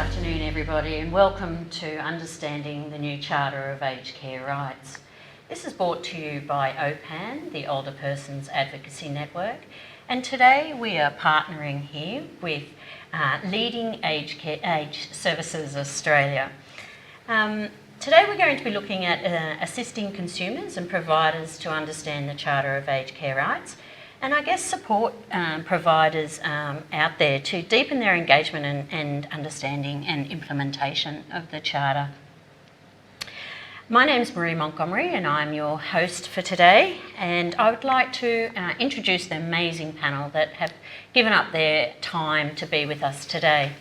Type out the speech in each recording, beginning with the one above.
afternoon, everybody, and welcome to Understanding the New Charter of Aged Care Rights. This is brought to you by OPAN, the Older Persons Advocacy Network, and today we are partnering here with Leading Aged Services Australia. Today we're going to be looking at assisting consumers and providers to understand the Charter of Aged Care Rights, and I guess support providers out there to deepen their engagement and understanding and implementation of the Charter. My name's Marie Montgomery and I'm your host for today, and I would like to introduce the amazing panel that have given up their time to be with us today.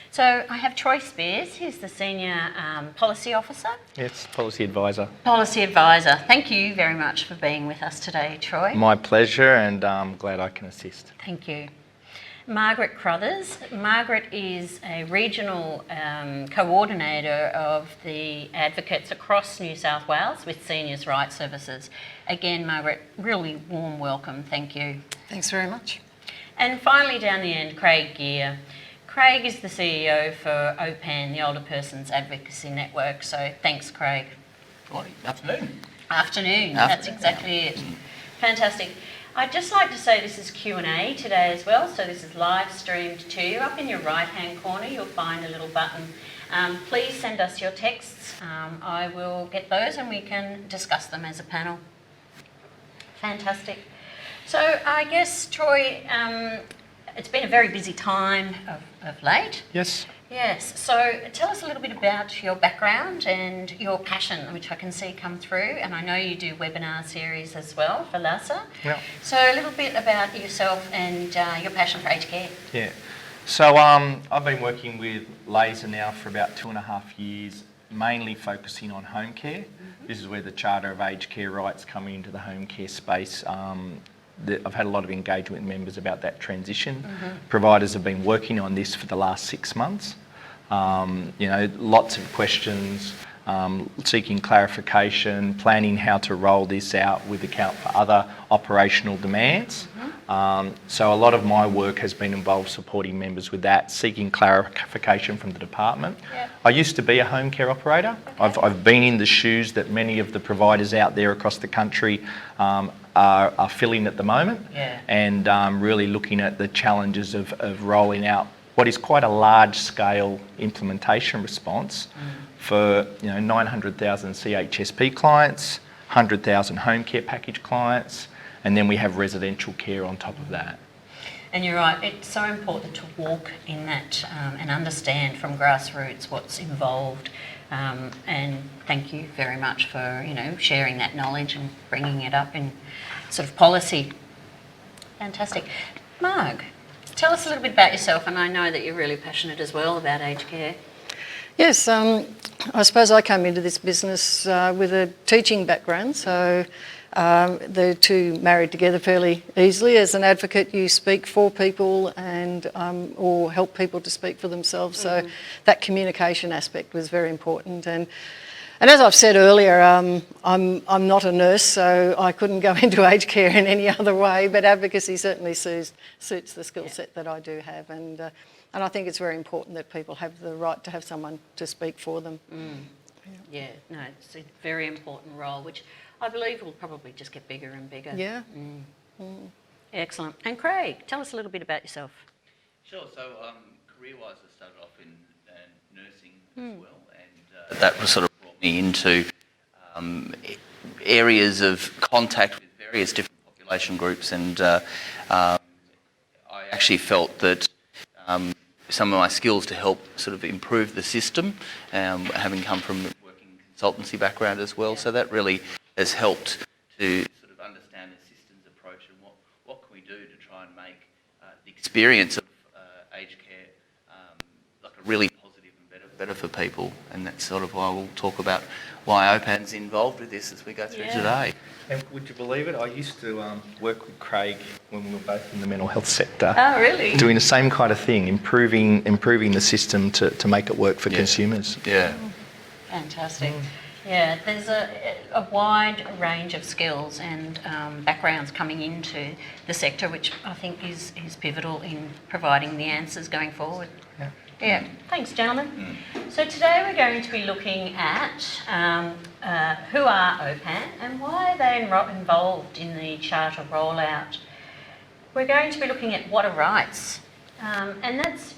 So I have Troy Spears, he's the Senior Policy Officer. Yes, Policy Advisor. Policy Advisor. Thank you very much for being with us today, Troy. My pleasure, and I'm glad I can assist. Thank you. Margaret Crothers. Margaret is a regional coordinator of the advocates across New South Wales with Seniors' Rights Services. Again, Margaret, really warm welcome. Thank you. Thanks very much. And finally, down the end, Craig Gear. Craig is the CEO for OPAN, the Older Persons Advocacy Network. So thanks, Craig. Morning. Afternoon. Afternoon. That's exactly it. Fantastic. I'd just like to say this is Q&A today as well, so this is live streamed to you. Up in your right-hand corner, you'll find a little button. Please send us your texts. I will get those and we can discuss them as a panel. Fantastic. So I guess, Troy, it's been a very busy time of late. Yes. Yes, so tell us a little bit about your background and your passion, which I can see come through, and I know you do webinar series as well for LASA. Yeah. So a little bit about yourself and your passion for aged care. Yeah. So I've been working with LASA now for about 2.5 years, mainly focusing on home care. This is where the Charter of Aged Care Rights come into the home care space. I've had a lot of engagement with members about that transition. Providers have been working on this for the last 6 months. Lots of questions, seeking clarification, planning how to roll this out with account for other operational demands. So a lot of my work has been involved supporting members with that, seeking clarification from the department. Yep. I used to be a home care operator. Okay. I've been in the shoes that many of the providers out there across the country are filling at the moment, and really looking at the challenges of rolling out what is quite a large-scale implementation response for 900,000 CHSP clients, 100,000 home care package clients, and then we have residential care on top of that. And you're right, it's so important to walk in that and understand from grassroots what's involved. And thank you very much for sharing that knowledge and bringing it up in sort of policy. Fantastic. Marg, tell us a little bit about yourself, and I know that you're really passionate as well about aged care. Yes, I suppose I came into this business with a teaching background, so the two married together fairly easily. As an advocate, you speak for people and or help people to speak for themselves, so that communication aspect was very important. And as I've said earlier, I'm not a nurse, so I couldn't go into aged care in any other way, but advocacy certainly suits the skill set that I do have, and I think it's very important that people have the right to have someone to speak for them. Yeah, no, it's a very important role, which I believe will probably just get bigger and bigger. Yeah. Excellent. And Craig, tell us a little bit about yourself. Sure. So career-wise, I started off in nursing as well, and that was sort of brought me into areas of contact with various different population groups, and I actually felt that some of my skills to help sort of improve the system, having come from a working consultancy background as well, so that really has helped to sort of understand the systems approach and what can we do to try and make the experience of aged care like a really positive and better for people. And that's sort of why we'll talk about why OPAN's involved with this as we go through today. And would you believe it? I used to work with Craig when we were both in the mental health sector. Oh, really? Doing the same kind of thing, improving the system to make it work for consumers. Yeah. Fantastic. Yeah, there's a wide range of skills and backgrounds coming into the sector, which I think is pivotal in providing the answers going forward. Yeah. Yeah, thanks, gentlemen. So today we're going to be looking at who are OPAN and why are they involved in the charter rollout. We're going to be looking at what are rights, and that's,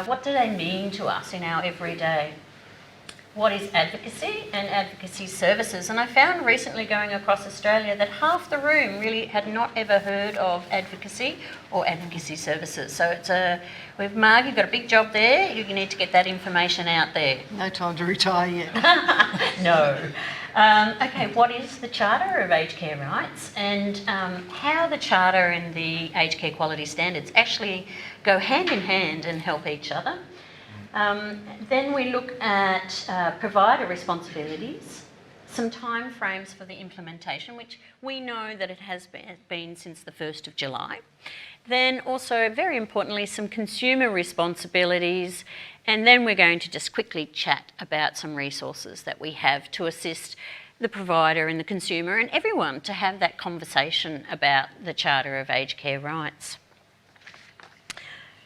what do they mean to us in our everyday? What is advocacy and advocacy services? And I found recently going across Australia that half the room really had not ever heard of advocacy or advocacy services. So with Marg, you've got a big job there. You need to get that information out there. No time to retire yet. No. Okay, what is the Charter of Aged Care Rights and how the Charter and the Aged Care Quality Standards actually go hand in hand and help each other. Then we look at provider responsibilities, some time frames for the implementation, which we know that it has been since the 1st of July. Then also, very importantly, some consumer responsibilities, and then we're going to just quickly chat about some resources that we have to assist the provider and the consumer and everyone to have that conversation about the Charter of Aged Care Rights.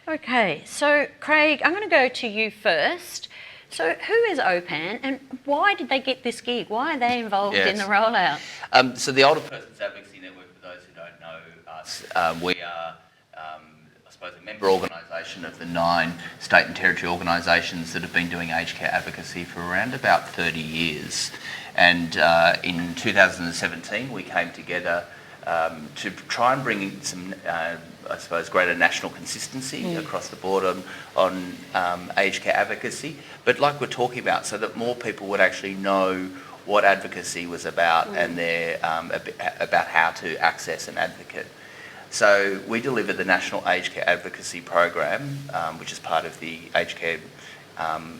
Okay, so Craig, I'm going to go to you first. So who is OPAN and why did they get this gig? Why are they involved in the rollout? So the Older Persons Advocacy Network, for those who don't know us, we are, I suppose, a member organisation of the 9 state and territory organisations that have been doing aged care advocacy for around about 30 years. And in 2017, we came together to try and bring in some, I suppose, greater national consistency across the board on aged care advocacy. But like we're talking about, so that more people would actually know what advocacy was about and about how to access an advocate. So we deliver the National Aged Care Advocacy Program, which is part of the Aged Care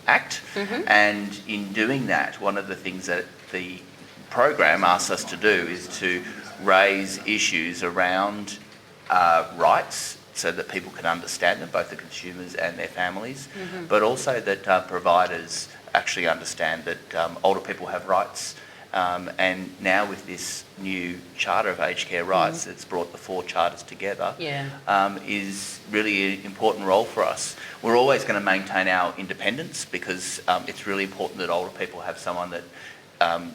Act. And in doing that, one of the things that the program asks us to do is to raise issues around rights so that people can understand them, both the consumers and their families, but also that providers actually understand that older people have rights. And now with this new Charter of Aged Care Rights that's brought the 4 charters together, is really an important role for us. We're always going to maintain our independence because it's really important that older people have someone that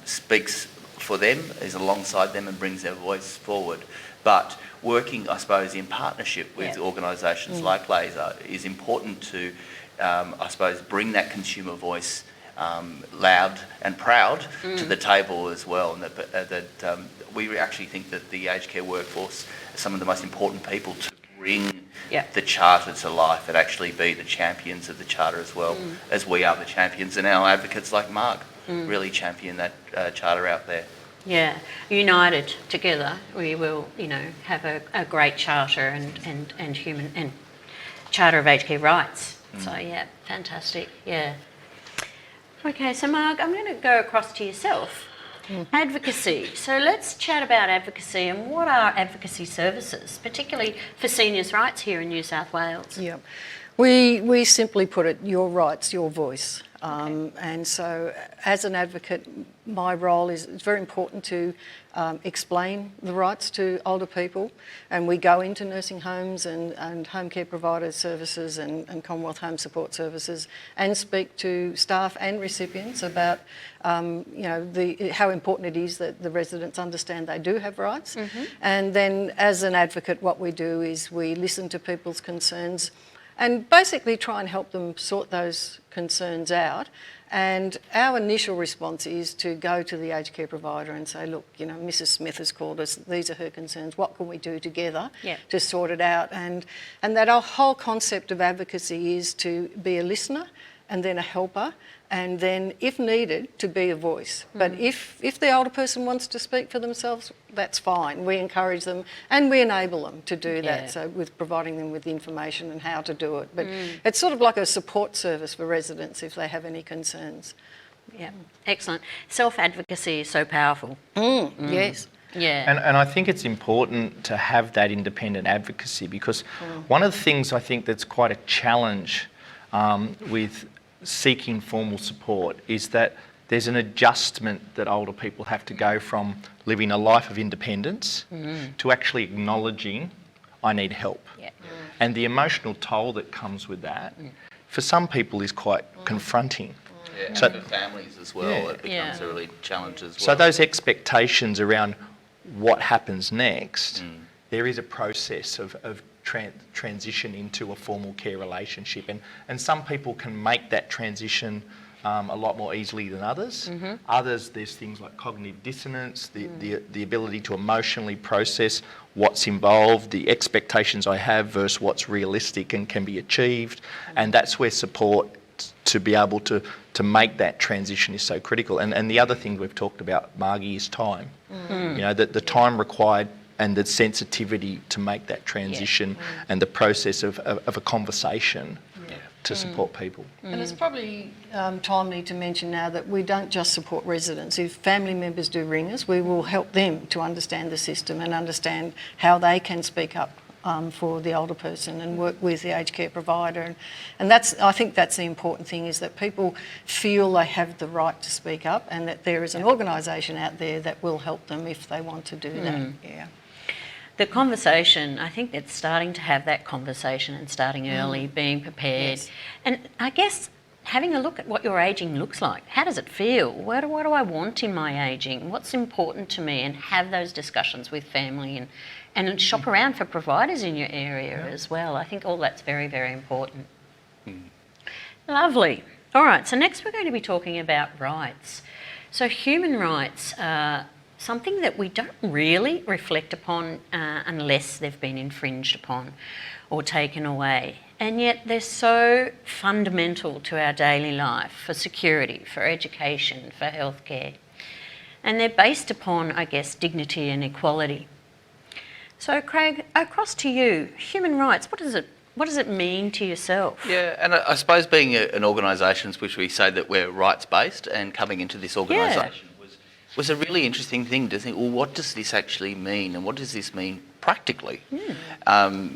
speaks for them, is alongside them and brings their voice forward. But working, I suppose, in partnership with organisations like LASA is important to, I suppose, bring that consumer voice loud and proud to the table as well. And that we actually think that the aged care workforce are some of the most important people to bring the Charter to life and actually be the champions of the Charter as well as we are the champions, and our advocates like Mark really champion that Charter out there. Yeah, united together, we will, have a great charter and human and Charter of Aged Care Rights. So yeah, fantastic. Yeah. Okay, so Marg, I'm going to go across to yourself. Advocacy. So let's chat about advocacy and what are advocacy services, particularly for seniors' rights here in New South Wales. Yeah, we simply put it, your rights, your voice. And so as an advocate, my role is it's very important to explain the rights to older people, and we go into nursing homes and home care provider services and Commonwealth Home Support Services and speak to staff and recipients about how important it is that the residents understand they do have rights. And then as an advocate, what we do is we listen to people's concerns and basically try and help them sort those concerns out. And our initial response is to go to the aged care provider and say, look, Mrs. Smith has called us, these are her concerns, what can we do together to sort it out? And that our whole concept of advocacy is to be a listener and then a helper, and then, if needed, to be a voice. But if the older person wants to speak for themselves, that's fine. We encourage them and we enable them to do that, so with providing them with the information and how to do it. But it's sort of like a support service for residents if they have any concerns. Yeah, excellent. Self-advocacy is so powerful. Yes. Yeah. And I think it's important to have that independent advocacy because one of the things I think that's quite a challenge with seeking formal support is that there's an adjustment that older people have to go from living a life of independence to actually acknowledging I need help. And the emotional toll that comes with that for some people is quite confronting. Yeah, So- and for families as well, Yeah. it becomes a really challenge as well. So those expectations around what happens next, there is a process of transition into a formal care relationship, and some people can make that transition a lot more easily than others. Others, there's things like cognitive dissonance, the ability to emotionally process what's involved, the expectations I have versus what's realistic and can be achieved, and that's where support to be able to make that transition is so critical. And the other thing we've talked about, Margie, is time. You know, the time required and the sensitivity to make that transition and the process of a conversation to support people. And it's probably timely to mention now that we don't just support residents. If family members do ring us, we will help them to understand the system and understand how they can speak up for the older person and work with the aged care provider. And that's, I think that's the important thing, is that people feel they have the right to speak up and that there is an organisation out there that will help them if they want to do that. Yeah. The conversation, I think it's starting to have that conversation and starting early, being prepared. Yes. And I guess having a look at what your ageing looks like. How does it feel? What do I want in my ageing? What's important to me? And have those discussions with family and shop around for providers in your area as well. I think all that's very, very important. Lovely. All right, so next we're going to be talking about rights. So human rights are something that we don't really reflect upon unless they've been infringed upon or taken away. And yet they're so fundamental to our daily life, for security, for education, for healthcare. And they're based upon, I guess, dignity and equality. So Craig, across to you, human rights, what does it mean to yourself? Yeah, and I suppose being an organisation which we say that we're rights-based, and coming into this organisation was a really interesting thing to think, well, what does this actually mean, and what does this mean practically?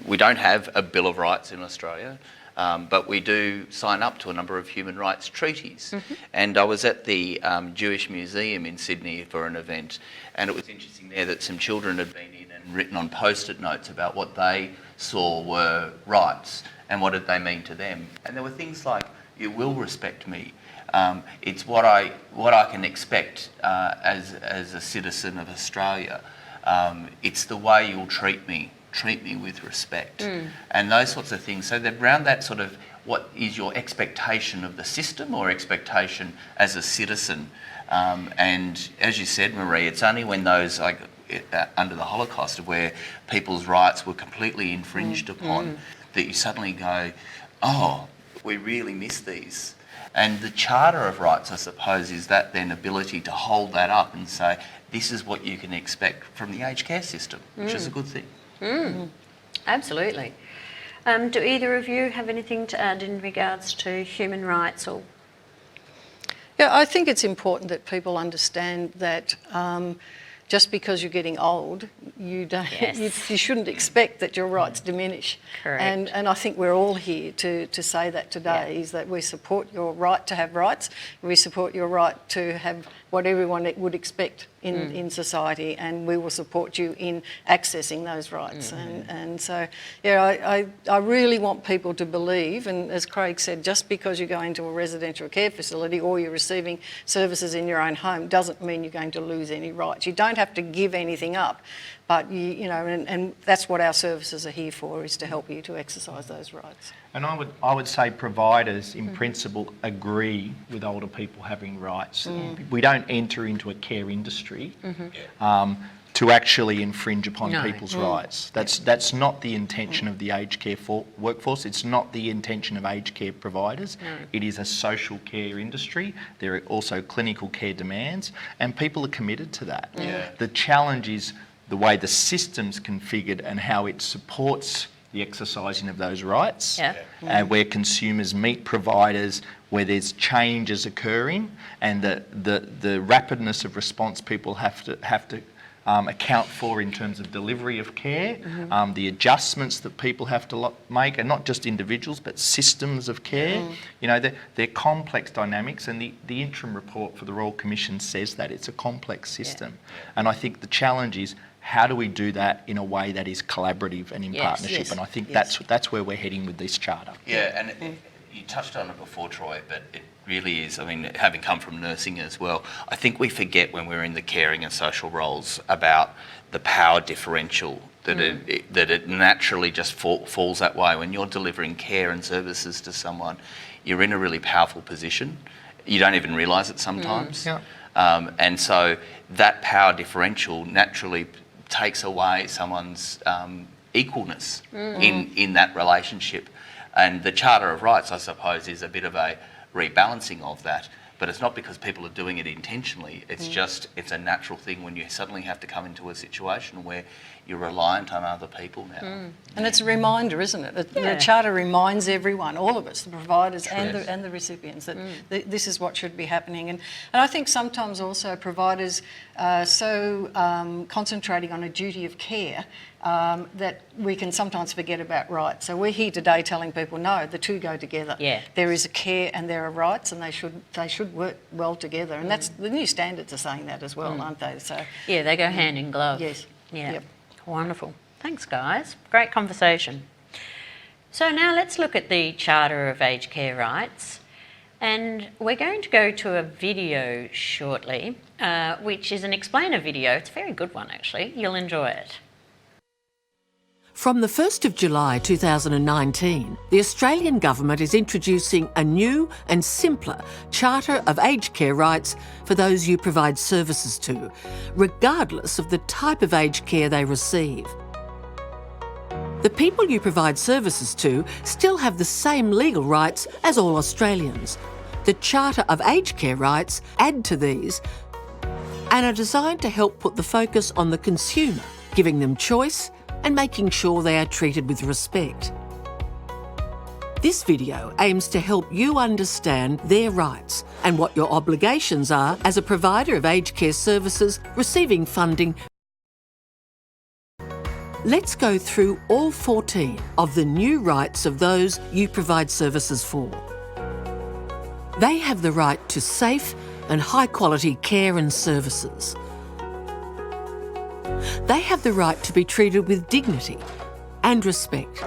We don't have a Bill of Rights in Australia, but we do sign up to a number of human rights treaties. And I was at the Jewish Museum in Sydney for an event, and it was interesting there that some children had been in and written on post-it notes about what they saw were rights and what did they mean to them. And there were things like, you will respect me. It's what I can expect as a citizen of Australia. It's the way you'll treat me with respect, and those sorts of things. So they're around that sort of, what is your expectation of the system or expectation as a citizen? And as you said, Marie, it's only when those, like under the Holocaust, where people's rights were completely infringed upon, that you suddenly go, oh, we really miss these. And the Charter of Rights, I suppose, is that then ability to hold that up and say, this is what you can expect from the aged care system, which is a good thing. Absolutely. Do either of you have anything to add in regards to human rights? Or Yeah, I think it's important that people understand that just because you're getting old, you don't, you shouldn't expect that your rights diminish. Correct. And I think we're all here to say that today, is that we support your right to have rights, we support your right to have what everyone would expect in society, and we will support you in accessing those rights. And so, yeah, I really want people to believe, and as Craig said, just because you go into a residential care facility or you're receiving services in your own home doesn't mean you're going to lose any rights. You don't have to give anything up, but you know, and that's what our services are here for, is to help you to exercise those rights. And I would say providers, in principle, agree with older people having rights. We don't enter into a care industry to actually infringe upon people's rights. That's not the intention of the aged care workforce. It's not the intention of aged care providers. It is a social care industry. There are also clinical care demands, and people are committed to that. The challenge is the way the system's configured and how it supports the exercising of those rights, and where consumers meet providers, where there's changes occurring, and the rapidness of response people have to account for in terms of delivery of care, the adjustments that people have to make, and not just individuals but systems of care. You know, they're complex dynamics, and the interim report for the Royal Commission says that it's a complex system. And I think the challenge is, how do we do that in a way that is collaborative and in partnership? And I think that's where we're heading with this charter. Yeah, and you touched on it before, Troy, but it really is, I mean, having come from nursing as well, I think we forget when we're in the caring and social roles about the power differential that it naturally just falls that way. When you're delivering care and services to someone, you're in a really powerful position. You don't even realise it sometimes. And so that power differential naturally takes away someone's equalness in that relationship. And the Charter of Rights, I suppose, is a bit of a rebalancing of that. But it's not because people are doing it intentionally. It's just, it's a natural thing when you suddenly have to come into a situation where you're reliant on other people now. And it's a reminder, isn't it? The Charter reminds everyone, all of us, the providers and the recipients, that this is what should be happening. And I think sometimes also providers are so concentrating on a duty of care that we can sometimes forget about rights. So we're here today telling people, no, the two go together. There is a care and there are rights, and they should work well together. And that's the new standards are saying that as well, aren't they? So yeah, they go hand in glove. Yes. Yeah. Yep. Wonderful. Thanks, guys. Great conversation. So now let's look at the Charter of Aged Care Rights. And we're going to go to a video shortly, which is an explainer video. It's a very good one, actually. You'll enjoy it. From the 1st of July 2019, the Australian Government is introducing a new and simpler Charter of Aged Care Rights for those you provide services to, regardless of the type of aged care they receive. The people you provide services to still have the same legal rights as all Australians. The Charter of Aged Care Rights add to these and are designed to help put the focus on the consumer, giving them choice and making sure they are treated with respect. This video aims to help you understand their rights and what your obligations are as a provider of aged care services receiving funding. Let's go through all 14 of the new rights of those you provide services for. They have the right to safe and high-quality care and services. They have the right to be treated with dignity and respect.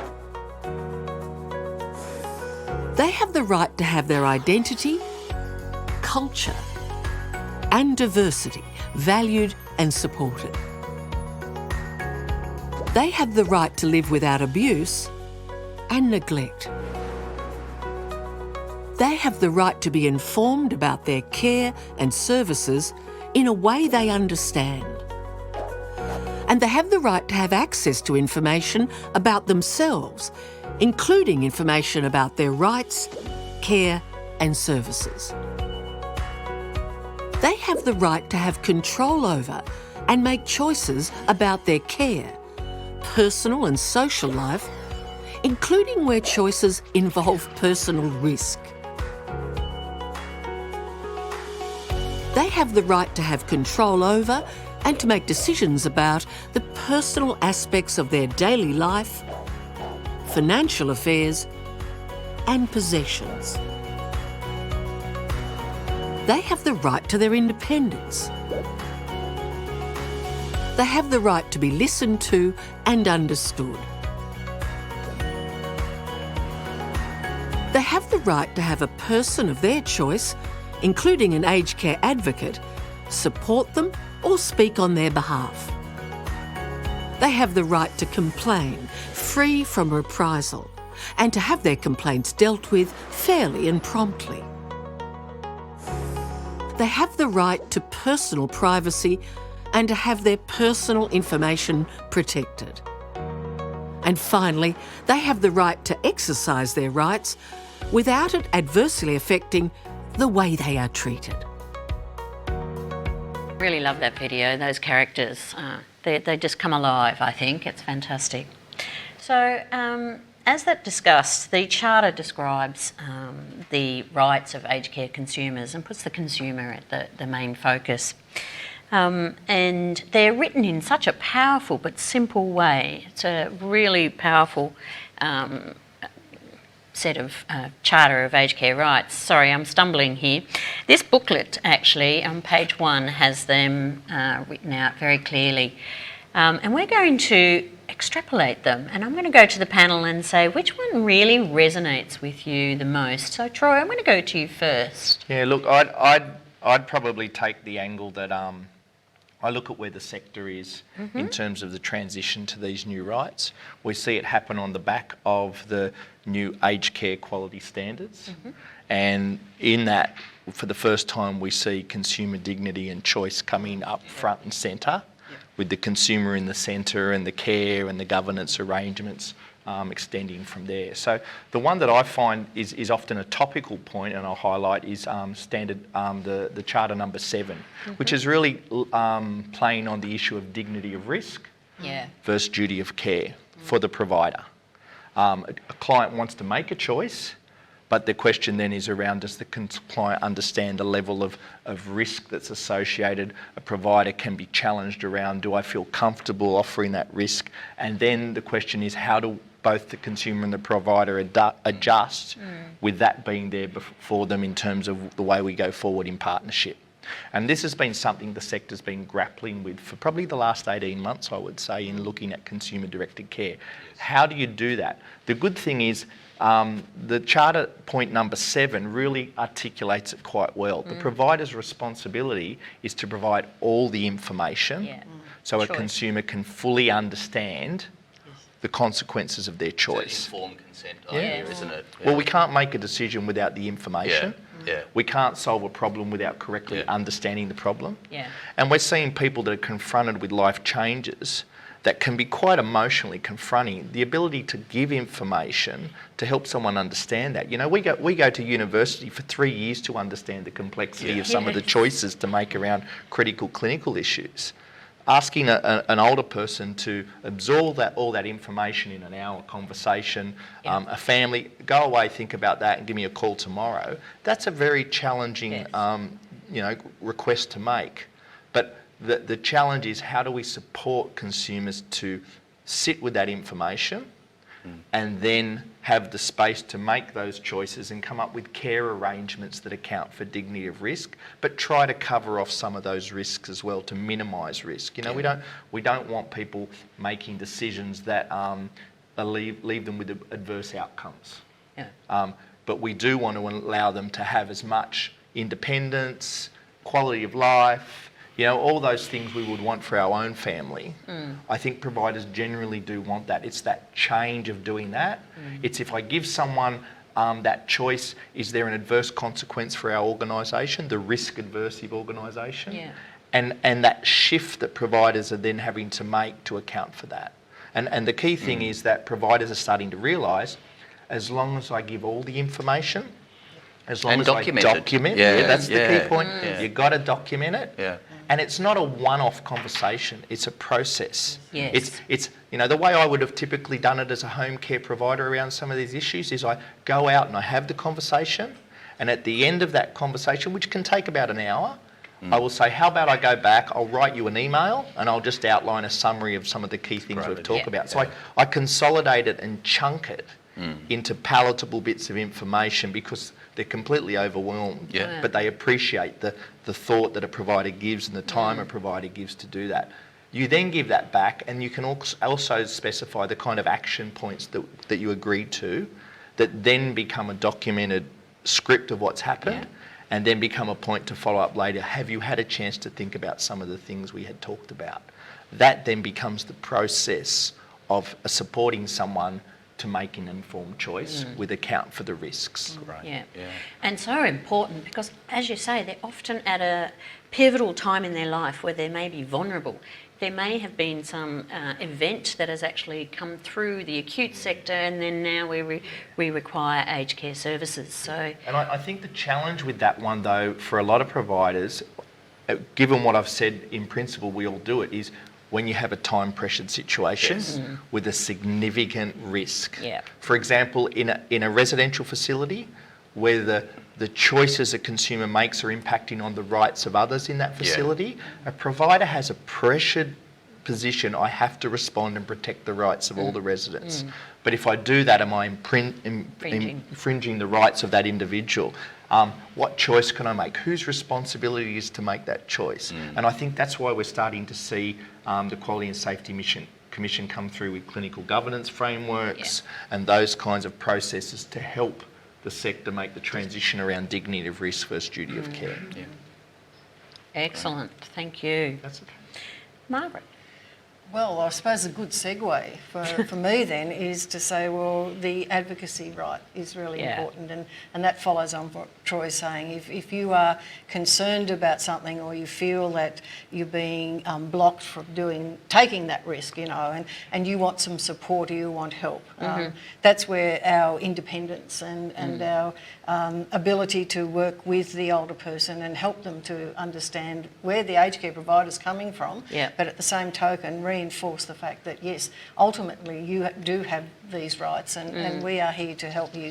They have the right to have their identity, culture, and diversity valued and supported. They have the right to live without abuse and neglect. They have the right to be informed about their care and services in a way they understand. And they have the right to have access to information about themselves, including information about their rights, care and services. They have the right to have control over and make choices about their care, personal and social life, including where choices involve personal risk. They have the right to have control over and to make decisions about the personal aspects of their daily life, financial affairs, and possessions. They have the right to their independence. They have the right to be listened to and understood. They have the right to have a person of their choice, including an aged care advocate, support them or speak on their behalf. They have the right to complain, free from reprisal, and to have their complaints dealt with fairly and promptly. They have the right to personal privacy and to have their personal information protected. And finally, they have the right to exercise their rights without it adversely affecting the way they are treated. Really love that video. Those characters, they just come alive, I think. It's fantastic. So, as that discussed, the Charter describes the rights of aged care consumers and puts the consumer at the main focus. And they're written in such a powerful but simple way. It's a really powerful set of Charter of Aged Care Rights. Sorry, I'm stumbling here. This booklet actually on page 1 has them written out very clearly. And we're going to extrapolate them. And I'm going to go to the panel and say, which one really resonates with you the most? So Troy, I'm going to go to you first. Yeah, look, I'd probably take the angle that I look at where the sector is in terms of the transition to these new rights. We see it happen on the back of the new aged care quality standards. And in that, for the first time, we see consumer dignity and choice coming up front and centre, with the consumer in the centre and the care and the governance arrangements extending from there. So the one that I find is often a topical point, and I'll highlight, is the Charter number 7, which is really playing on the issue of dignity of risk versus duty of care for the provider. A client wants to make a choice, but the question then is around, does the client understand the level of risk that's associated? A provider can be challenged around, do I feel comfortable offering that risk? And then the question is, how do both the consumer and the provider adjust with that being there for them in terms of the way we go forward in partnership? And this has been something the sector's been grappling with for probably the last 18 months, I would say, in looking at consumer-directed care. How do you do that? The good thing is the Charter point number 7 really articulates it quite well. The provider's responsibility is to provide all the information so a consumer can fully understand the consequences of their choice. Informed consent idea, isn't it? Well, we can't make a decision without the information. We can't solve a problem without correctly understanding the problem. And we're seeing people that are confronted with life changes that can be quite emotionally confronting. The ability to give information to help someone understand that. You know, we go to university for 3 years to understand the complexity of some of the choices to make around critical clinical issues. Asking an older person to absorb all that information in an hour conversation, a family, go away, think about that and give me a call tomorrow, that's a very challenging request to make. But the challenge is, how do we support consumers to sit with that information and then have the space to make those choices and come up with care arrangements that account for dignity of risk, but try to cover off some of those risks as well to minimise risk. You know, we don't want people making decisions that leave them with adverse outcomes. But we do want to allow them to have as much independence, quality of life, you know, all those things we would want for our own family. I think providers generally do want that. It's that change of doing that. It's, if I give someone that choice, is there an adverse consequence for our organisation, the risk-aversive organisation? And that shift that providers are then having to make to account for that. And the key thing is that providers are starting to realise, as long as I give all the information, as long as I document, that's the key point. You've got to document it. And it's not a one-off conversation, it's a process. It's you know, the way I would have typically done it as a home care provider around some of these issues is I go out and I have the conversation, and at the end of that conversation, which can take about an hour, I will say, how about I go back, I'll write you an email and I'll just outline a summary of some of the key things we've talked about. So I consolidate it and chunk it into palatable bits of information, because they're completely overwhelmed, but they appreciate the thought that a provider gives and the time a provider gives to do that. You then give that back, and you can also specify the kind of action points that you agreed to, that then become a documented script of what's happened, and then become a point to follow up later. Have you had a chance to think about some of the things we had talked about? That then becomes the process of supporting someone to make an informed choice with account for the risks. And so important, because as you say, they're often at a pivotal time in their life where they may be vulnerable. There may have been some event that has actually come through the acute sector, and then now we require aged care services. So, and I think the challenge with that one, though, for a lot of providers, given what I've said, in principle we all do it, is when you have a time-pressured situation with a significant risk. For example, in a residential facility where the choices a consumer makes are impacting on the rights of others in that facility, a provider has a pressured position. I have to respond and protect the rights of all the residents. But if I do that, am I infringing the rights of that individual? What choice can I make? Whose responsibility is to make that choice? And I think that's why we're starting to see the Quality and Safety Commission come through with clinical governance frameworks and those kinds of processes to help the sector make the transition around dignity of risk versus duty of care. Yeah. Excellent, thank you. That's okay. Margaret? Well, I suppose a good segue for me then is to say, well, the advocacy right is really important, and that follows on what Troy's saying. If you are concerned about something, or you feel that you're being blocked from taking that risk, and you want some support or you want help, that's where our independence and our ability to work with the older person and help them to understand where the aged care provider's coming from, but at the same token reinforce the fact that yes, ultimately you do have these rights, and we are here to help you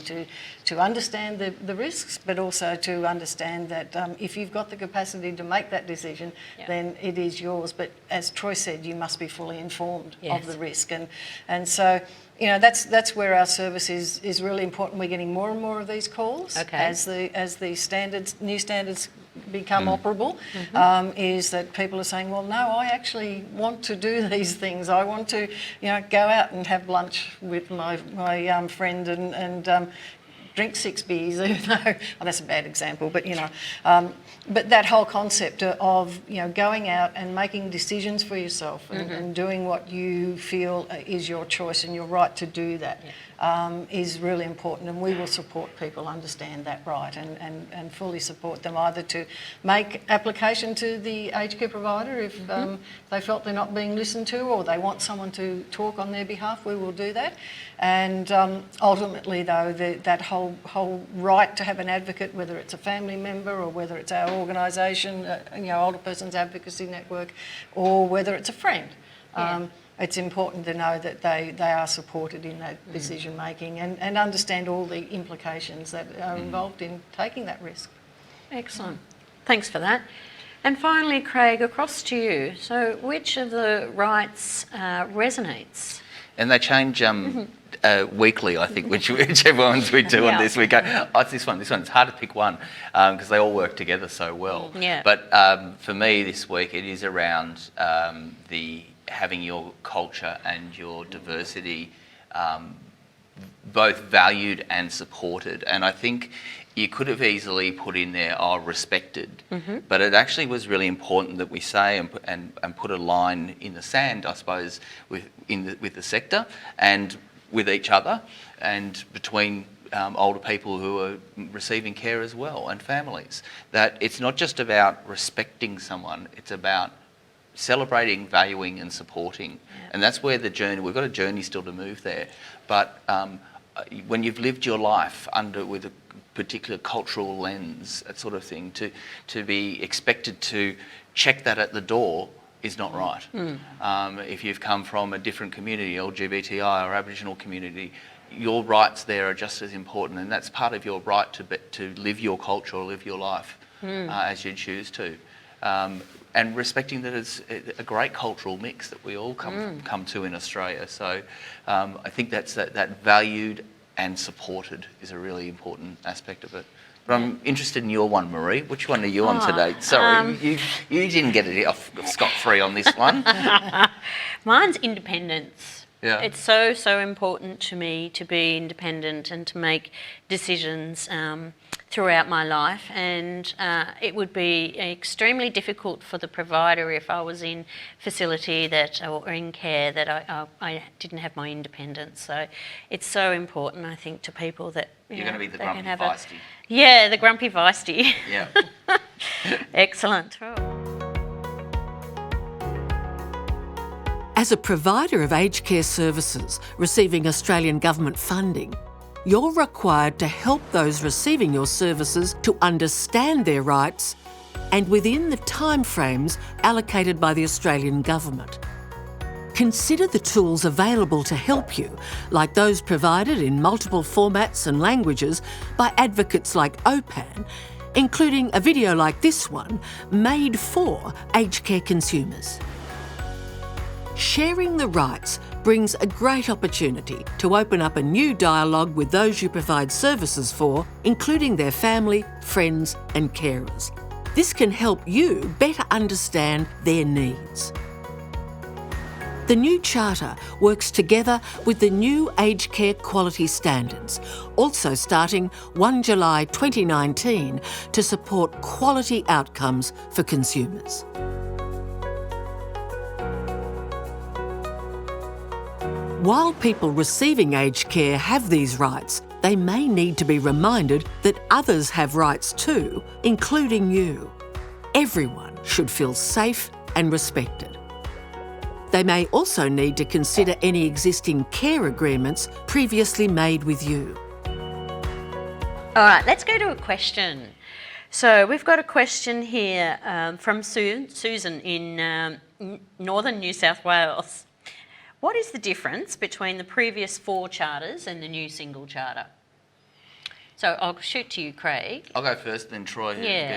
to understand the risks, but also to understand that if you've got the capacity to make that decision, then it is yours. But as Troy said, you must be fully informed of the risk, and so that's where our service is really important. We're getting more and more of these calls as the new standards become operable, is that people are saying, well, no, I actually want to do these things. I want to, go out and have lunch with my friend and drink 6 beers, even though, that's a bad example, but but that whole concept of going out and making decisions for yourself and doing what you feel is your choice and your right to do that is really important, and we will support people understand that right and fully support them either to make application to the aged care provider if they felt they're not being listened to, or they want someone to talk on their behalf. We will do that, and ultimately though that whole right to have an advocate, whether it's a family member or whether it's our organisation, Older Persons Advocacy Network, or whether it's a friend. It's important to know that they are supported in that decision making and understand all the implications that are involved in taking that risk. Excellent. Thanks for that. And finally, Craig, across to you. So which of the rights resonates? And they change weekly, I think, whichever ones we do on this. We go, oh, it's this one. It's hard to pick one because they all work together so well. Yeah. But for me this week, it is around having your culture and your diversity both valued and supported. And I think you could have easily put in there, respected, but it actually was really important that we say and put a line in the sand, I suppose, with the sector and with each other and between older people who are receiving care as well and families. That it's not just about respecting someone, it's about celebrating, valuing and supporting. And that's where we've got a journey still to move there. But when you've lived your life with a particular cultural lens, that sort of thing, to be expected to check that at the door is not right. If you've come from a different community, LGBTI or Aboriginal community, your rights there are just as important, and that's part of your right to live your culture or live your life as you choose to. And respecting that it's a great cultural mix that we all come to in Australia. So I think that valued and supported is a really important aspect of it. But I'm interested in your one, Marie. Which one are you on today? Sorry, you didn't get it off scot-free on this one. Mine's independence. Yeah. It's so important to me to be independent and to make decisions throughout my life, and it would be extremely difficult for the provider if I was in facility or in care that I didn't have my independence. So it's so important, I think, to people that you're going to be the grumpy feisty. Yeah, the grumpy feisty. Yeah. Excellent. As a provider of aged care services receiving Australian government funding, you're required to help those receiving your services to understand their rights and within the timeframes allocated by the Australian government. Consider the tools available to help you, like those provided in multiple formats and languages by advocates like OPAN, including a video like this one made for aged care consumers. Sharing the rights brings a great opportunity to open up a new dialogue with those you provide services for, including their family, friends and carers. This can help you better understand their needs. The new charter works together with the new aged care quality standards, also starting 1 July 2019 to support quality outcomes for consumers. While people receiving aged care have these rights, they may need to be reminded that others have rights too, including you. Everyone should feel safe and respected. They may also need to consider any existing care agreements previously made with you. All right, let's go to a question. So we've got a question here from Susan in northern New South Wales. What is the difference between the previous 4 charters and the new single charter? So I'll shoot to you, Craig. I'll go first, then Troy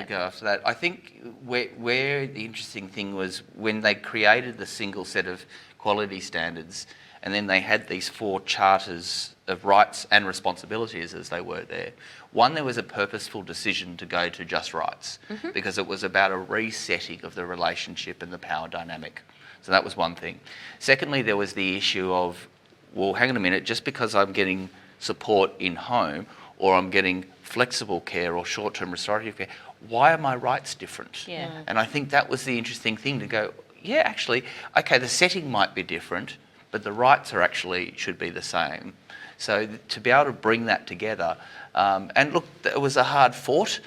go after that. I think where the interesting thing was when they created the single set of quality standards, and then they had these 4 charters of rights and responsibilities as they were there. One, there was a purposeful decision to go to just rights because it was about a resetting of the relationship and the power dynamic. So that was one thing. Secondly, there was the issue of, well, hang on a minute, just because I'm getting support in home or I'm getting flexible care or short-term restorative care, why are my rights different? Yeah. And I think that was the interesting thing to go, yeah, actually, okay, the setting might be different, but the rights are actually should be the same. So to be able to bring that together, and look, it was a hard fought,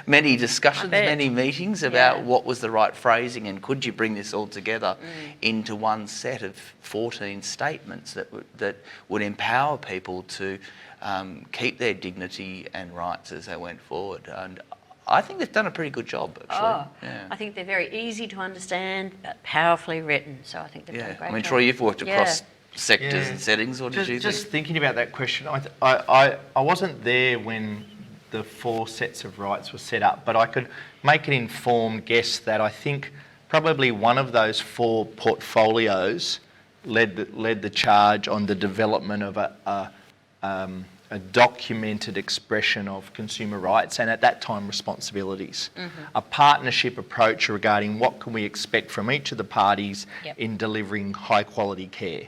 many discussions, many meetings about what was the right phrasing and could you bring this all together into one set of 14 statements that would empower people to keep their dignity and rights as they went forward. And I think they've done a pretty good job, actually. I think they're very easy to understand, but powerfully written. So I think they've done a great job. I mean, Troy, you've worked across sectors and settings. What did you think? Just thinking about that question, I wasn't there when the 4 sets of rights were set up, but I could make an informed guess that I think probably one of those 4 portfolios led the charge on the development of a documented expression of consumer rights and at that time responsibilities. A partnership approach regarding what can we expect from each of the parties in delivering high quality care.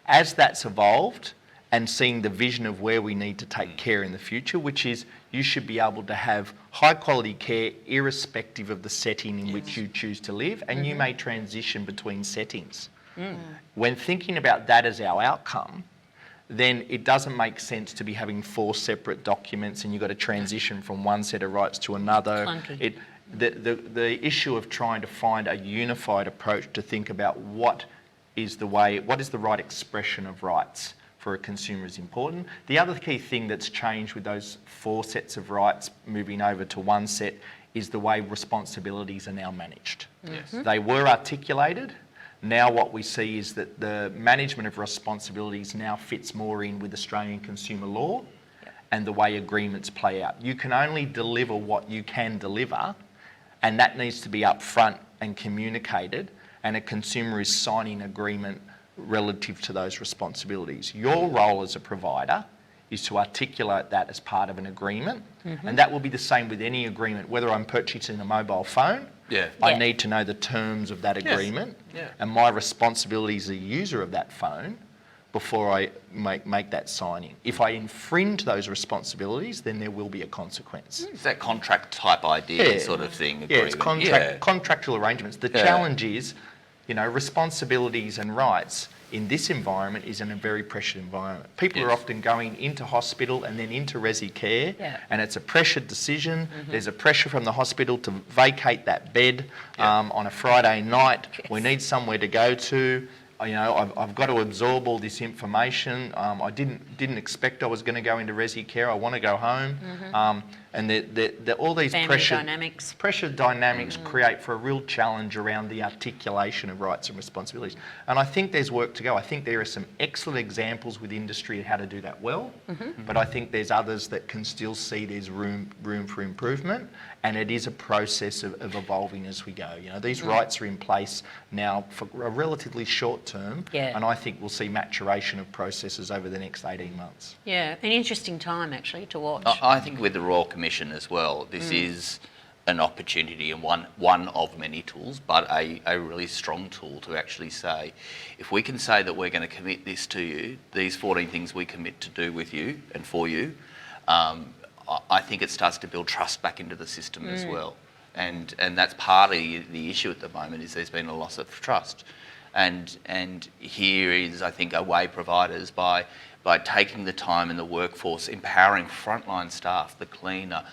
As that's evolved and seeing the vision of where we need to take care in the future, which is you should be able to have high quality care irrespective of the setting in which you choose to live, and you may transition between settings. When thinking about that as our outcome, then it doesn't make sense to be having 4 separate documents and you've got to transition from one set of rights to another. Clunky. The issue of trying to find a unified approach to think about what is the right expression of rights for a consumer is important. The other key thing that's changed with those 4 sets of rights moving over to one set is the way responsibilities are now managed. They were articulated. Now what we see is that the management of responsibilities now fits more in with Australian consumer law and the way agreements play out. You can only deliver what you can deliver, and that needs to be upfront and communicated, and a consumer is signing agreement relative to those responsibilities. Your role as a provider is to articulate that as part of an agreement, and that will be the same with any agreement, whether I'm purchasing a mobile phone, I need to know the terms of that agreement and my responsibility as a user of that phone before I make that signing. If I infringe those responsibilities, then there will be a consequence. It's that contract type idea sort of thing. Yeah, it's contractual arrangements. The challenge is, responsibilities and rights in this environment is in a very pressured environment. People are often going into hospital and then into resi care, and it's a pressured decision. There's a pressure from the hospital to vacate that bed on a Friday night. We need somewhere to go to. I've got to absorb all this information. I didn't expect I was going to go into resi care. I want to go home. And all these pressure dynamics create for a real challenge around the articulation of rights and responsibilities. And I think there's work to go. I think there are some excellent examples with industry of how to do that well, but I think there's others that can still see there's room for improvement, and it is a process of evolving as we go. These rights are in place now for a relatively short term, and I think we'll see maturation of processes over the next 18 months. Yeah, an interesting time actually to watch. I think with the Royal Commission as well, this is an opportunity and one of many tools, but a really strong tool to actually say, if we can say that we're going to commit this to you, these 14 things we commit to do with you and for you, I think it starts to build trust back into the system as well. And that's part of the issue at the moment, is there's been a loss of trust. And here is, I think, a way providers, by taking the time in the workforce, empowering frontline staff, the cleaner,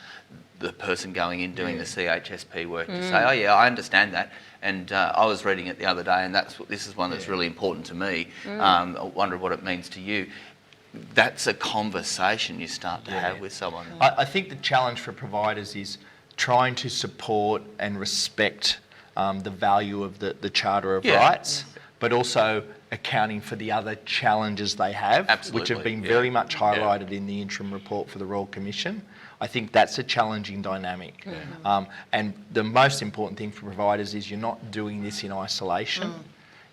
the person going in doing the CHSP work, to say, oh yeah, I understand that. And I was reading it the other day, and this is one that's really important to me. I wonder what it means to you. That's a conversation you start to have with someone. I think the challenge for providers is trying to support and respect the value of the Charter of Rights, but also accounting for the other challenges they have, which have been very much highlighted in the interim report for the Royal Commission. I think that's a challenging dynamic. And the most important thing for providers is you're not doing this in isolation.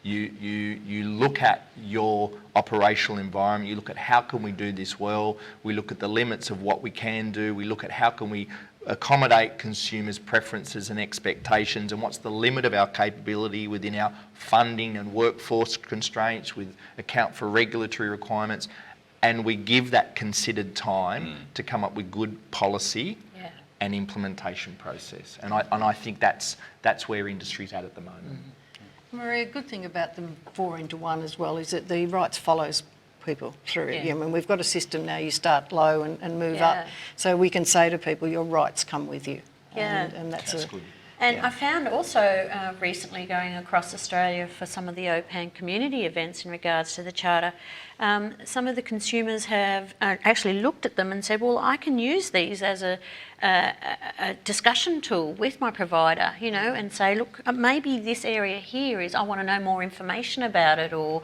You look at your operational environment, you look at how can we do this well, we look at the limits of what we can do, we look at how can we accommodate consumers' preferences and expectations, and what's the limit of our capability within our funding and workforce constraints, with account for regulatory requirements, and we give that considered time to come up with good policy and implementation process. And I think that's where industry's at the moment. Marie, a good thing about the 4 into 1 as well is that the rights follows people through it. I mean, we've got a system now, you start low and move up. So we can say to people, your rights come with you. And that's good. And I found also recently, going across Australia for some of the OPAN community events in regards to the Charter, some of the consumers have actually looked at them and said, well, I can use these as a discussion tool with my provider, you know, and say, look, maybe this area here is, I want to know more information about it, or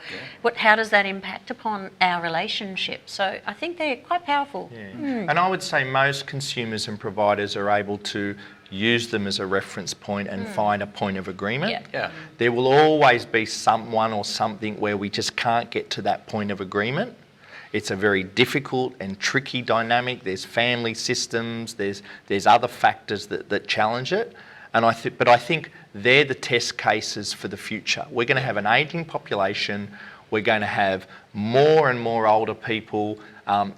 how does that impact upon our relationship? So I think they're quite powerful. And I would say most consumers and providers are able to use them as a reference point and find a point of agreement. There will always be someone or something where we just can't get to that point of agreement. It's a very difficult and tricky dynamic. There's family systems, there's other factors that challenge it. And I think they're the test cases for the future. We're going to have an ageing population. We're going to have more and more older people.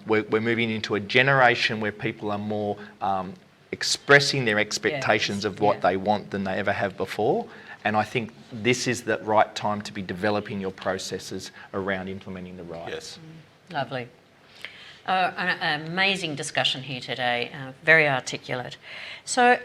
We're moving into a generation where people are more expressing their expectations of what they want than they ever have before. And I think this is the right time to be developing your processes around implementing the rights. Lovely. An amazing discussion here today, very articulate. So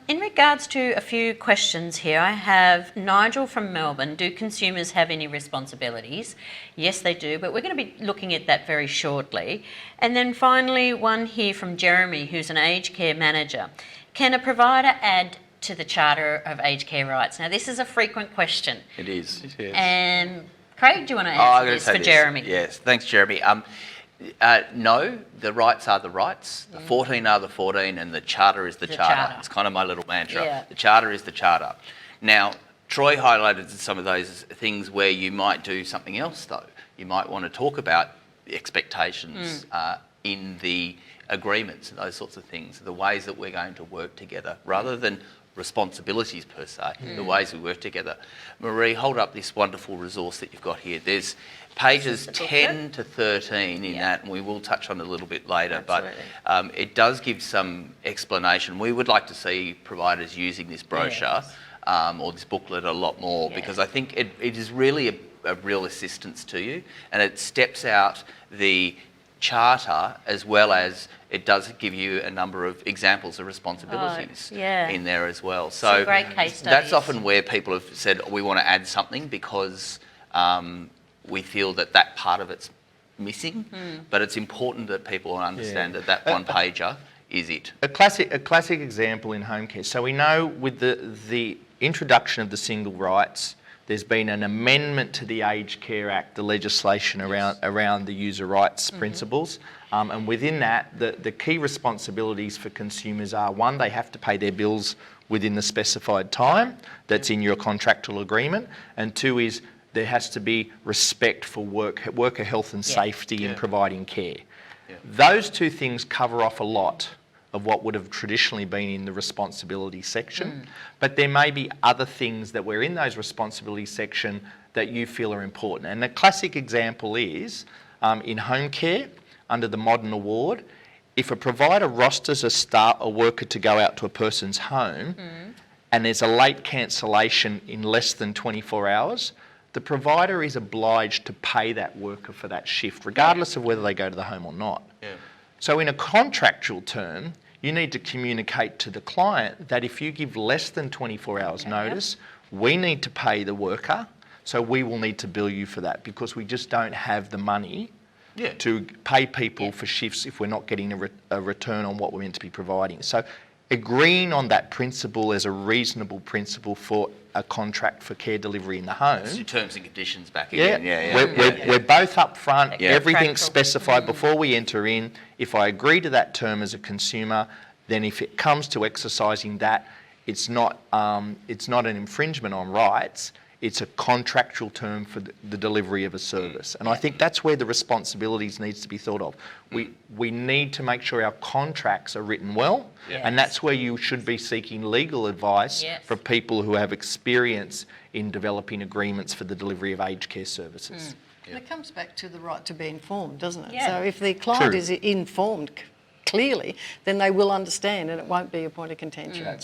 in regards to a few questions here, I have Nigel from Melbourne. Do consumers have any responsibilities? Yes, they do, but we're going to be looking at that very shortly. And then finally, one here from Jeremy, who's an aged care manager. Can a provider add to the Charter of Aged Care Rights? Now, this is a frequent question. It is, yes. And Craig, do you want to answer this for Jeremy? Yes, thanks, Jeremy. No, the rights are the rights. The 14 are the 14, and the Charter is the Charter. It's kind of my little mantra. The Charter is the Charter. Now, Troy highlighted some of those things where you might do something else, though. You might want to talk about the expectations in the agreements and those sorts of things, the ways that we're going to work together, rather than responsibilities per se, the ways we work together. Marie, hold up this wonderful resource that you've got here. There's pages 10 to 13 in that, and we will touch on it a little bit later, but it does give some explanation. We would like to see providers using this brochure or this booklet a lot more, because I think it is really a real assistance to you, and it steps out the Charter, as well as it does give you a number of examples of responsibilities in there as well. So great case studies. That's often where people have said, we want to add something because we feel that part of it's missing, but it's important that people understand that one pager is it. A classic example in home care. So we know with the introduction of the single rights, there's been an amendment to the Aged Care Act, the legislation around the user rights principles. And within that, the key responsibilities for consumers are, one, they have to pay their bills within the specified time that's in your contractual agreement. And two is there has to be respect for worker health and safety in providing care. Those two things cover off a lot of what would have traditionally been in the responsibility section. But there may be other things that were in those responsibility section that you feel are important. And the classic example is in home care, under the Modern Award, if a provider rosters a worker to go out to a person's home and there's a late cancellation in less than 24 hours, the provider is obliged to pay that worker for that shift, regardless of whether they go to the home or not. Yeah. So in a contractual term, you need to communicate to the client that if you give less than 24 hours notice, we need to pay the worker, so we will need to bill you for that, because we just don't have the money to pay people for shifts if we're not getting a return on what we're meant to be providing. So agreeing on that principle as a reasonable principle for a contract for care delivery in the home. It's your terms and conditions back again. We're both up front. Yeah. Everything's specified before we enter in. If I agree to that term as a consumer, then if it comes to exercising that, it's not an infringement on rights. It's a contractual term for the delivery of a service. And I think that's where the responsibilities needs to be thought of. We need to make sure our contracts are written well, and that's where you should be seeking legal advice from people who have experience in developing agreements for the delivery of aged care services. And it comes back to the right to be informed, doesn't it? Yeah. So if the client True. is informed clearly, then they will understand and it won't be a point of contention.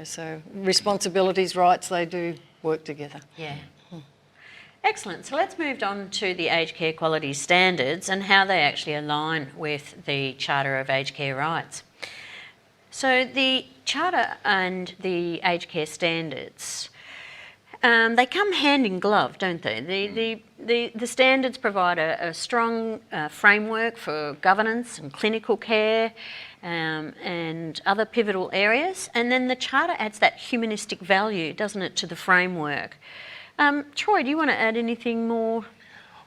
So responsibilities, rights, they do work together. Yeah. Excellent. So let's move on to the aged care quality standards and how they actually align with the Charter of Aged Care Rights. So the Charter and the aged care standards, they come hand in glove, don't they? The standards provide a strong framework for governance and clinical care and other pivotal areas, and then the Charter adds that humanistic value, doesn't it, to the framework. Troy, do you want to add anything more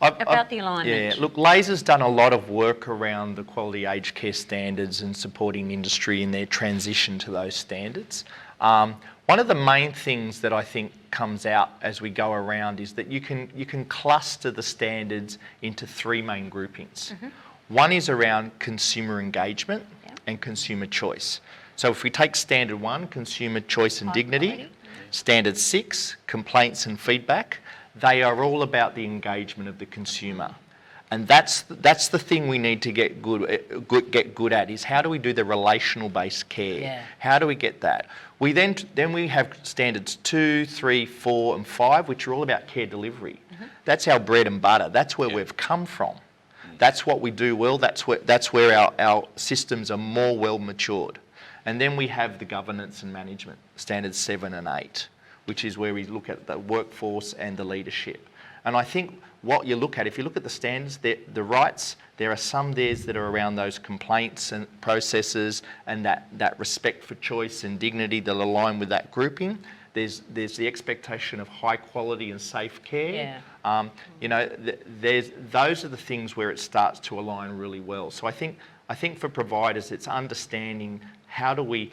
about the alignment? Yeah, look, LASA's done a lot of work around the quality aged care standards and supporting industry in their transition to those standards. One of the main things that I think comes out as we go around is that you can cluster the standards into three main groupings. One is around consumer engagement and consumer choice. So if we take standard 1, consumer choice and dignity, standard 6, complaints and feedback, they are all about the engagement of the consumer. And that's the thing we need to get good at, is how do we do the relational based care? Yeah. How do we get that? We then we have standards 2, 3, 4 and 5, which are all about care delivery. That's our bread and butter. That's where we've come from. That's what we do well. That's where our systems are more well matured. And then we have the governance and management, standards 7 and 8, which is where we look at the workforce and the leadership. And I think what you look at, if you look at the standards, the rights, there are some there that are around those complaints and processes and that respect for choice and dignity that align with that grouping. There's the expectation of high quality and safe care. Those are the things where it starts to align really well. So I think for providers, it's understanding how do we